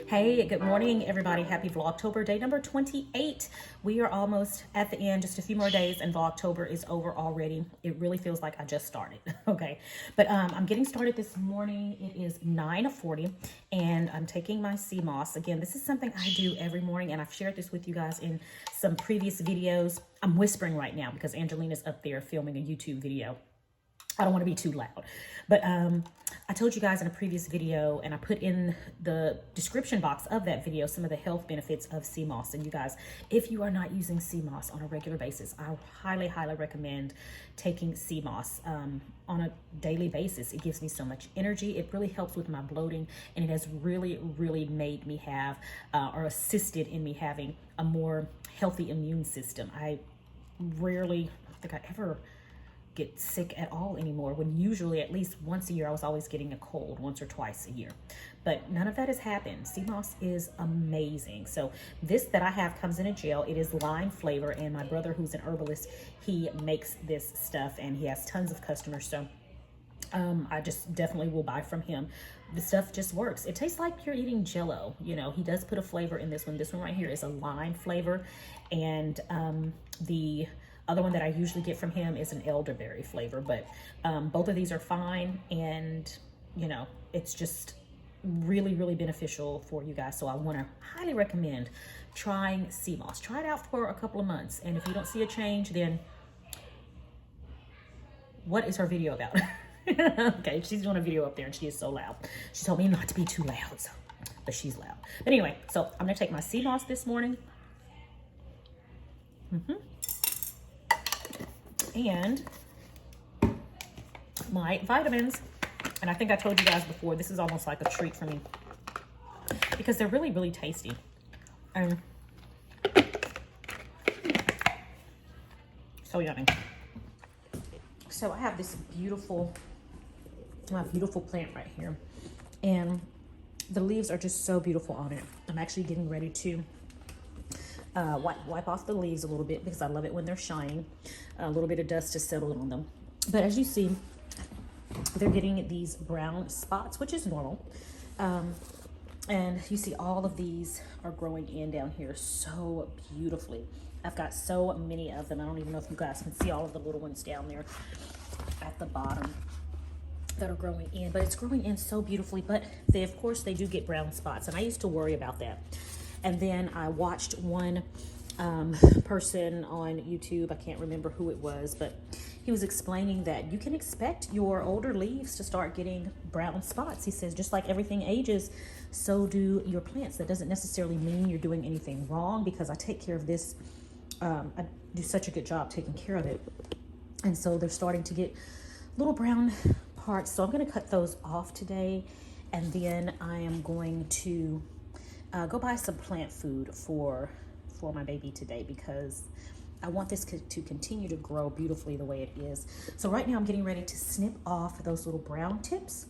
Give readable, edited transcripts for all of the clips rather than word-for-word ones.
Hey, good morning, everybody. Happy Vlogtober, day number 28. We are almost at the end, just a few more days, and Vlogtober is over already. It really feels like I just started, okay? But I'm getting started this morning. It is 9:40, and I'm taking my sea moss. Again, this is something I do every morning, and I've shared this with you guys in some previous videos. I'm whispering right now because Angelina's up there filming a YouTube video. I don't want to be too loud, but I told you guys in a previous video, and I put in the description box of that video some of the health benefits of sea moss. And you guys, if you are not using sea moss on a regular basis, I highly recommend taking sea moss on a daily basis. It gives me so much energy. It really helps with my bloating, and it has really made me have or assisted in me having a more healthy immune system. I rarely think I ever get sick at all anymore, when usually at least once a year I was always getting a cold, once or twice a year. But none of that has happened. Sea moss is amazing. So this that I have comes in a gel. It is lime flavor, and my brother, who's an herbalist, he makes this stuff and he has tons of customers. So I just definitely will buy from him. The stuff just works. It tastes like you're eating Jell-O. You know, he does put a flavor in this one. This one right here is a lime flavor, and the other one that I usually get from him is an elderberry flavor. But both of these are fine, and you know, it's just really beneficial for you guys. So I want to highly recommend trying sea moss. Try it out for a couple of months, and if you don't see a change, then what is her video about? Okay, she's doing a video up there and she is so loud. She told me not to be too loud, so, but she's loud. But anyway, so I'm gonna take my sea moss this morning. And my vitamins. And I think I told you guys before, this is almost like a treat for me because they're really tasty. And so yummy. So I have this my beautiful plant right here, and the leaves are just so beautiful on it. I'm actually getting ready to wipe off the leaves a little bit because I love it when they're shining. A little bit of dust to settle on them. But as you see, they're getting these brown spots, which is normal. And you see all of these are growing in down here so beautifully. I've got so many of them. I don't even know if you guys can see all of the little ones down there at the bottom that are growing in, but it's growing in so beautifully. But they, of course, they do get brown spots, and I used to worry about that. And then I watched one person on YouTube, I can't remember who it was, but he was explaining that you can expect your older leaves to start getting brown spots. He says just like everything ages, so do your plants. That doesn't necessarily mean you're doing anything wrong, because I take care of this. I do such a good job taking care of it. And so they're starting to get little brown parts. So I'm going to cut those off today, and then I am going to go buy some plant food for my baby today, because I want this to continue to grow beautifully the way it is. So right now I'm getting ready to snip off those little brown tips,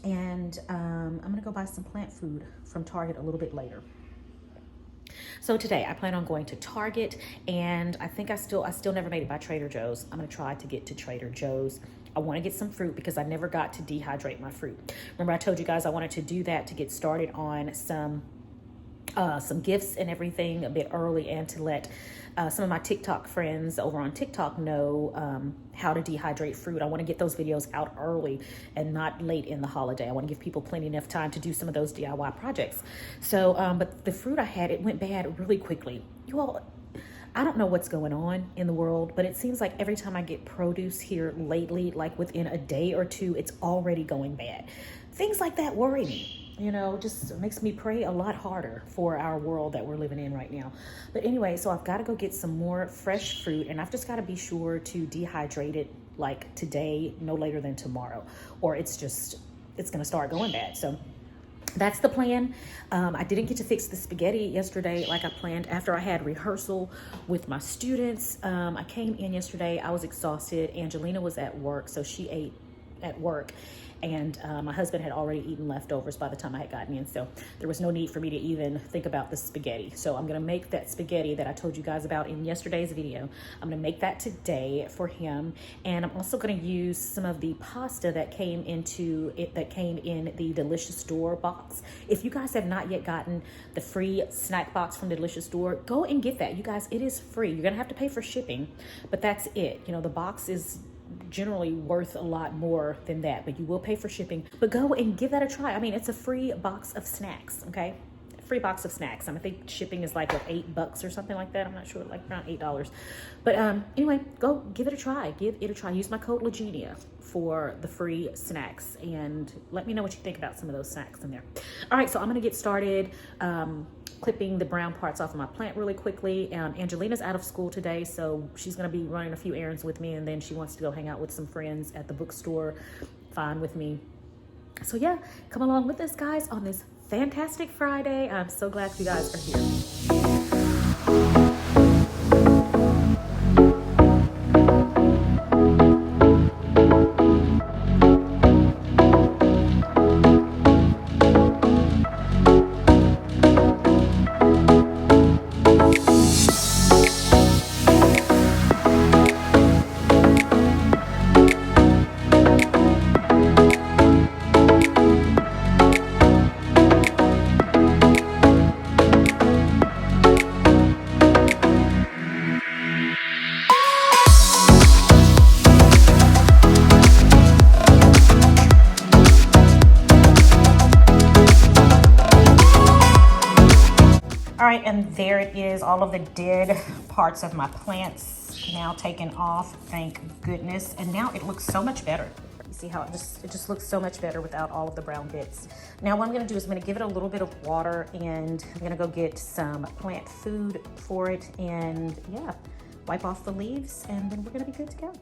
and I'm gonna go buy some plant food from Target a little bit later. So today I plan on going to Target, and I think I still never made it by Trader Joe's. I'm gonna try to get to Trader Joe's. I want to get some fruit because I never got to dehydrate my fruit. Remember I told you guys I wanted to do that to get started on some gifts and everything a bit early, and to let some of my TikTok friends over on TikTok know how to dehydrate fruit. I want to get those videos out early and not late in the holiday. I want to give people plenty enough time to do some of those DIY projects. So, but the fruit I had, it went bad really quickly. You all, I don't know what's going on in the world, but it seems like every time I get produce here lately, like within a day or two, it's already going bad. Things like that worry me. You know, just makes me pray a lot harder for our world that we're living in right now. But anyway, so I've got to go get some more fresh fruit, and I've just got to be sure to dehydrate it like today, no later than tomorrow, or it's going to start going bad. So that's the plan. I didn't get to fix the spaghetti yesterday like I planned after I had rehearsal with my students. I came in yesterday, I was exhausted. Angelina was at work, so she ate at work. And my husband had already eaten leftovers by the time I had gotten in. So there was no need for me to even think about the spaghetti. So I'm going to make that spaghetti that I told you guys about in yesterday's video. I'm going to make that today for him. And I'm also going to use some of the pasta that came in the Delicious Door box. If you guys have not yet gotten the free snack box from Delicious Door, go and get that. You guys, it is free. You're going to have to pay for shipping, but that's it. You know, the box is generally worth a lot more than that, but you will pay for shipping. But go and give that a try. I mean, it's a free box of snacks, okay? Free box of snacks. I think shipping is like what, $8 or something like that. I'm not sure, like around $8. But anyway, go give it a try. Give it a try. Use my code Legenia for the free snacks, and let me know what you think about some of those snacks in there. All right, so I'm gonna get started clipping the brown parts off of my plant really quickly. Angelina's out of school today, so she's gonna be running a few errands with me, and then she wants to go hang out with some friends at the bookstore. Fine with me. So yeah, come along with us, guys, on this fantastic Friday. I'm so glad you guys are here. All right, and there it is, all of the dead parts of my plants now taken off, thank goodness. And now it looks so much better. You see how it just looks so much better without all of the brown bits. Now what I'm gonna do is I'm gonna give it a little bit of water, and I'm gonna go get some plant food for it, and yeah, wipe off the leaves, and then we're gonna be good to go.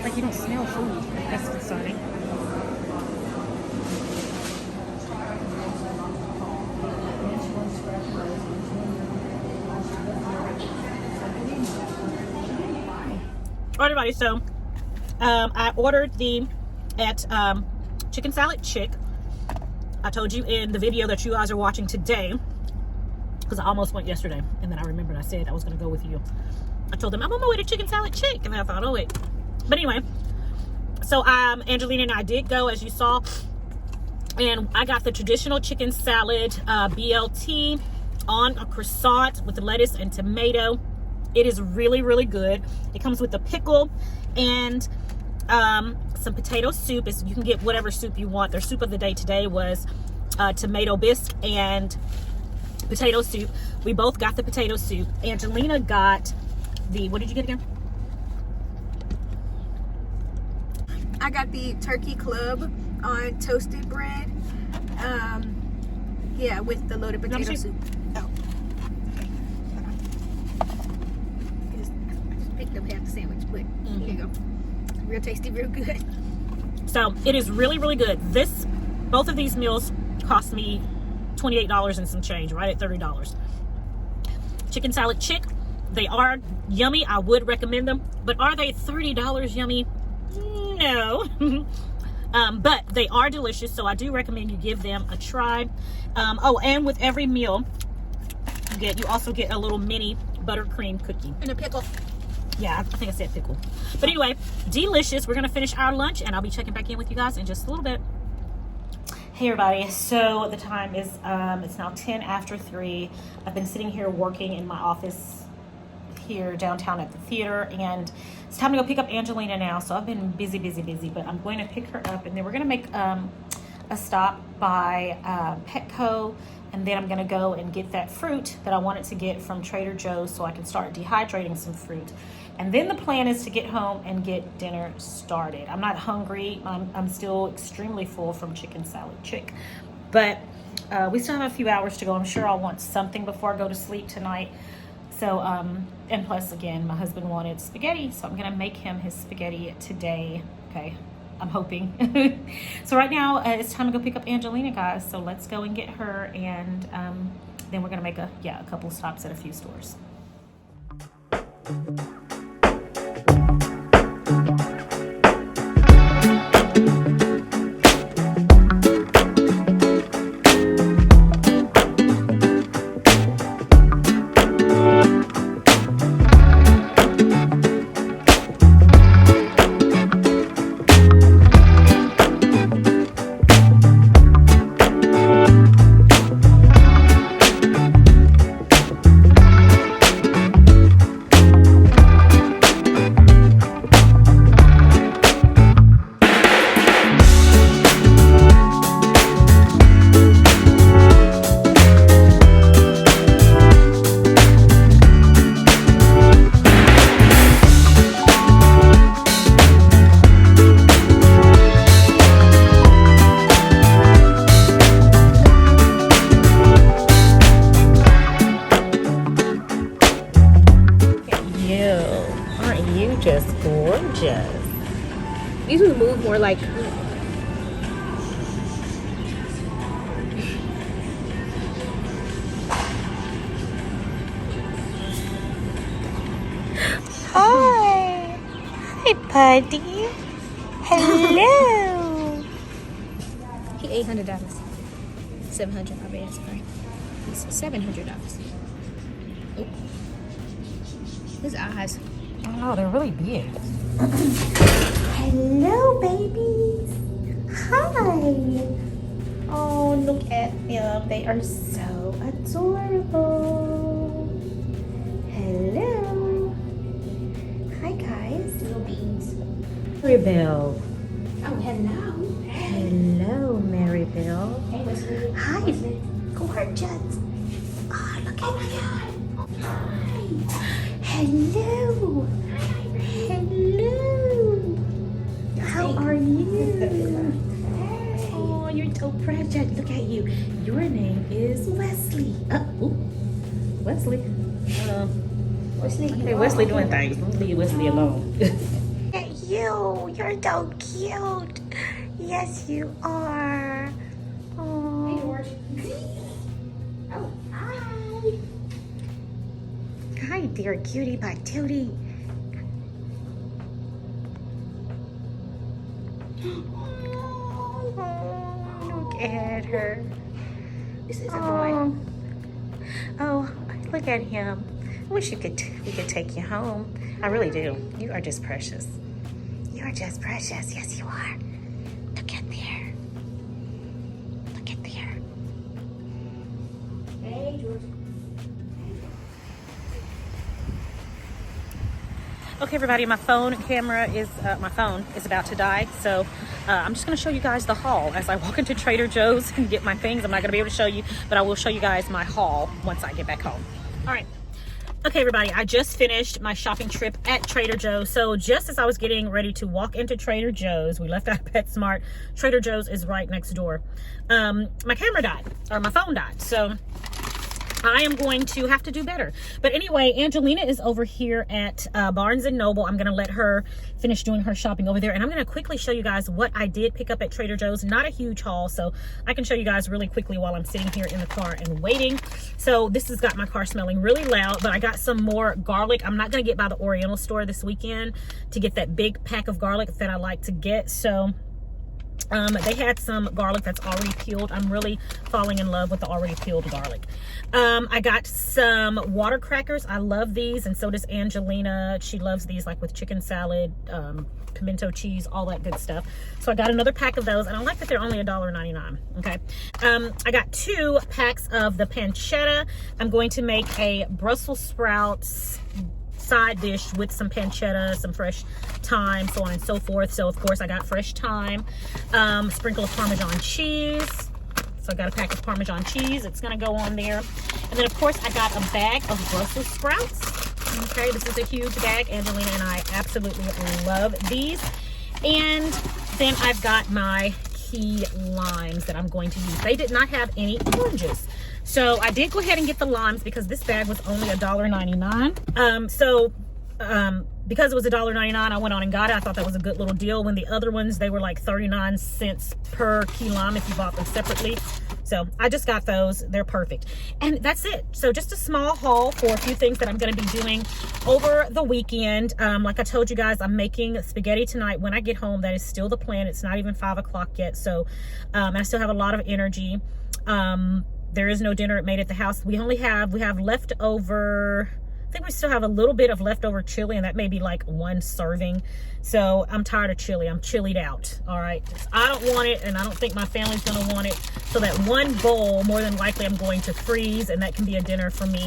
Like you don't smell food. That's concerning. Alright, everybody, so I ordered at Chicken Salad Chick. I told you in the video that you guys are watching today, because I almost went yesterday, and then I remembered I said I was going to go with you. I told them I'm on my way to Chicken Salad Chick, and then I thought, oh wait. But anyway, so Angelina and I did go, as you saw, and I got the traditional chicken salad BLT on a croissant with lettuce and tomato. It is really, really good. It comes with a pickle and some potato soup. You can get whatever soup you want. Their soup of the day today was tomato bisque and potato soup. We both got the potato soup. Angelina got the, what did you get again? I got the turkey club on toasted bread. Yeah, with the loaded potato soup. Oh. I just picked up half the sandwich, but here you go. Real tasty, real good. So it is really, really good. Both of these meals cost me $28 and some change, right at $30. Chicken Salad Chick, they are yummy. I would recommend them, but are they $30 yummy? No. But they are delicious, so I do recommend you give them a try. Oh, and with every meal you also get a little mini buttercream cookie and a pickle. Yeah, I think I said pickle. But anyway, delicious. We're gonna finish our lunch, and I'll be checking back in with you guys in just a little bit. Hey everybody, so the time is it's now 10 after 3. I've been sitting here working in my office here downtown at the theater, and it's time to go pick up Angelina now. So I've been busy, but I'm going to pick her up, and then we're going to make a stop by Petco, and then I'm going to go and get that fruit that I wanted to get from Trader Joe's so I can start dehydrating some fruit. And then the plan is to get home and get dinner started. I'm not hungry. I'm still extremely full from chicken salad chick. But we still have a few hours to go. I'm sure I'll want something before I go to sleep tonight. So, and plus, again, my husband wanted spaghetti, so I'm going to make him his spaghetti today. Okay, I'm hoping. So right now, it's time to go pick up Angelina, guys. So let's go and get her, and then we're going to make a couple stops at a few stores. Just gorgeous. These would move more like. Hi. Hi, buddy. Hello. He $800. $700. My bad. Sorry. It's $700. Oh. His eyes. Oh, they're really big. Hello, babies. Hi. Oh, look at them. They are so adorable. Hello. Hi, guys. Little beans. Maribel. Oh, hello. Hello, Maribel. Hey, Wesley. Hi, gorgeous. Oh, look at you. Hi. Hello. Hello. How are you? Oh, you're so precious. Look at you. Your name is Wesley. Wesley. Wesley. Hey, Wesley doing things. Don't leave Wesley alone. Look at you. You're so cute. Yes, you are. Oh. Hey, George. Oh, hi. Hi, dear cutie patootie. Oh, look at her. This is a boy. Oh, look at him. I wish we could take you home. I really do. You are just precious. You are just precious. Yes, you are. Look at there. Look at there. Hey, George. Okay, everybody, my phone is about to die, so I'm just going to show you guys the haul as I walk into Trader Joe's and get my things. I'm not going to be able to show you, but I will show you guys my haul once I get back home. All right. Okay, everybody, I just finished my shopping trip at Trader Joe's. So just as I was getting ready to walk into Trader Joe's, we left out of PetSmart. Trader Joe's is right next door. My camera died, or my phone died. So I am going to have to do better. But anyway, Angelina is over here at Barnes & Noble. I'm going to let her finish doing her shopping over there. And I'm going to quickly show you guys what I did pick up at Trader Joe's. Not a huge haul, so I can show you guys really quickly while I'm sitting here in the car and waiting. So this has got my car smelling really loud, but I got some more garlic. I'm not going to get by the Oriental store this weekend to get that big pack of garlic that I like to get. So They had some garlic that's already peeled. I'm really falling in love with the already peeled garlic. I got some water crackers. I love these, and so does Angelina. She loves these, like with chicken salad, pimento cheese, all that good stuff. So I got another pack of those, and I like that they're only $1.99. Okay. I got 2 packs of the pancetta. I'm going to make a Brussels sprouts side dish with some pancetta, some fresh thyme, so on and so forth. So of course I got fresh thyme, sprinkle of Parmesan cheese. So I got a pack of Parmesan cheese. It's gonna go on there. And then of course I got a bag of Brussels sprouts. Okay, this is a huge bag. Angelina and I absolutely love these. And then I've got my key limes that I'm going to use. They did not have any oranges. So I did go ahead and get the limes because this bag was only $1.99. Because it was $1.99, I went on and got it. I thought that was a good little deal. When the other ones, they were like 39 cents per key lime if you bought them separately. So I just got those. They're perfect. And that's it. So just a small haul for a few things that I'm going to be doing over the weekend. Like I told you guys, I'm making spaghetti tonight when I get home. That is still the plan. It's not even 5 o'clock yet. So I still have a lot of energy. There is no dinner made at the house. We have leftover, I think we still have a little bit of leftover chili, and that may be like 1 serving. So I'm tired of chili. I'm chilied out. All right. I don't want it, and I don't think my family's going to want it. So that 1 bowl, more than likely I'm going to freeze, and that can be a dinner for me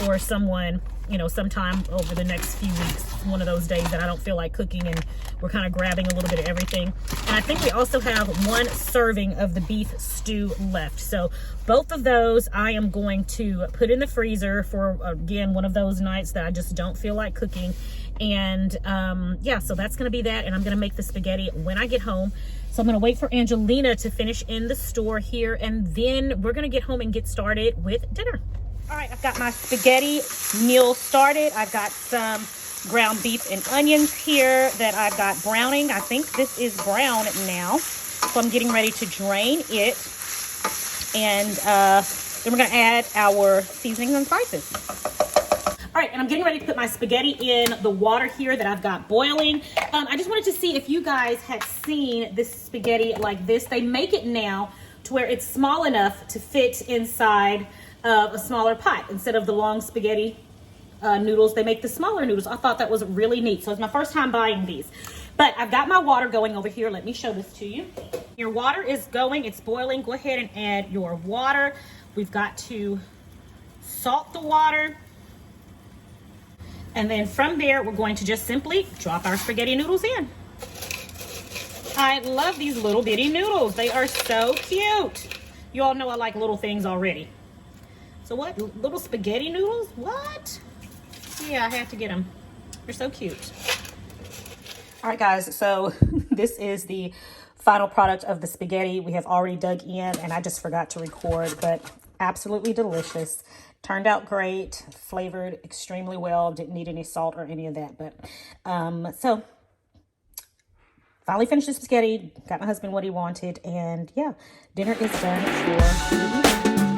or someone, you know, sometime over the next few weeks. One of those days that I don't feel like cooking and we're kind of grabbing a little bit of everything. And I think we also have 1 serving of the beef stew left. So both of those I am going to put in the freezer for, again, one of those nights that I just don't feel like cooking. And yeah, so that's going to be that. And I'm going to make the spaghetti when I get home. So I'm going to wait for Angelina to finish in the store here, and then we're going to get home and get started with dinner. All right, I've got my spaghetti meal started. I've got some ground beef and onions here that I've got browning. I think this is brown now. So I'm getting ready to drain it. And then we're going to add our seasonings and spices. All right, and I'm getting ready to put my spaghetti in the water here that I've got boiling. I just wanted to see if you guys had seen this spaghetti like this. They make it now to where it's small enough to fit inside of a smaller pot. Instead of the long spaghetti noodles, they make the smaller noodles. I thought that was really neat. So it's my first time buying these. But I've got my water going over here. Let me show this to you. Your water is going, it's boiling. Go ahead and add your water. We've got to salt the water. And then from there, we're going to just simply drop our spaghetti noodles in. I love these little bitty noodles. They are so cute. You all know I like little things already. So what? Little spaghetti noodles? What? Yeah, I have to get them. They're so cute. All right, guys. So this is the final product of the spaghetti. We have already dug in, and I just forgot to record, but absolutely delicious. Turned out great, flavored extremely well. Didn't need any salt or any of that. But so finally finished the spaghetti, got my husband what he wanted, and yeah, dinner is done for the evening.